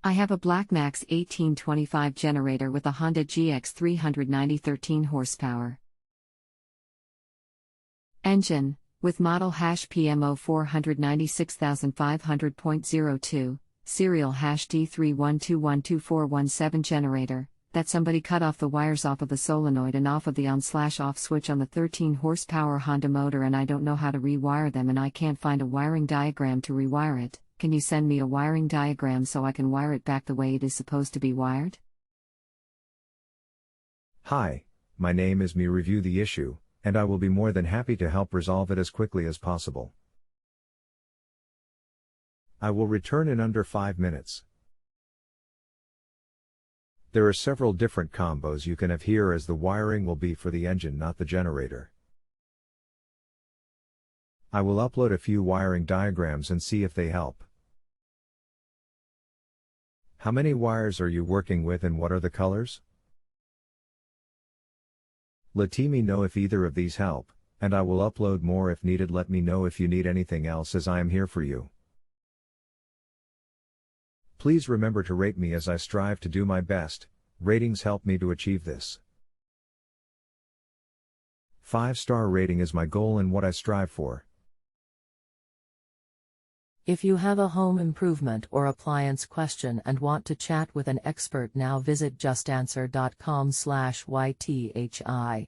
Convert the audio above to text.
I have a Black Max 1825 generator with a Honda GX390 13 horsepower. Engine, with model #PMO 496500.02, serial D31212417 generator, that somebody cut off the wires off of the solenoid and off of the on/off switch on the 13 horsepower Honda motor, and I don't know how to rewire them, and I can't find a wiring diagram to rewire it. Can you send me a wiring diagram so I can wire it back the way it is supposed to be wired? Hi, my name is Me. Review the issue, and I will be more than happy to help resolve it as quickly as possible. I will return in under 5 minutes. There are several different combos you can have here, as the wiring will be for the engine, not the generator. I will upload a few wiring diagrams and see if they help. How many wires are you working with and what are the colors? Let me know if either of these help, and I will upload more if needed. Let me know if you need anything else, as I am here for you. Please remember to rate me, as I strive to do my best. Ratings help me to achieve this. 5-star rating is my goal and what I strive for. If you have a home improvement or appliance question and want to chat with an expert now, visit justanswer.com/ythi.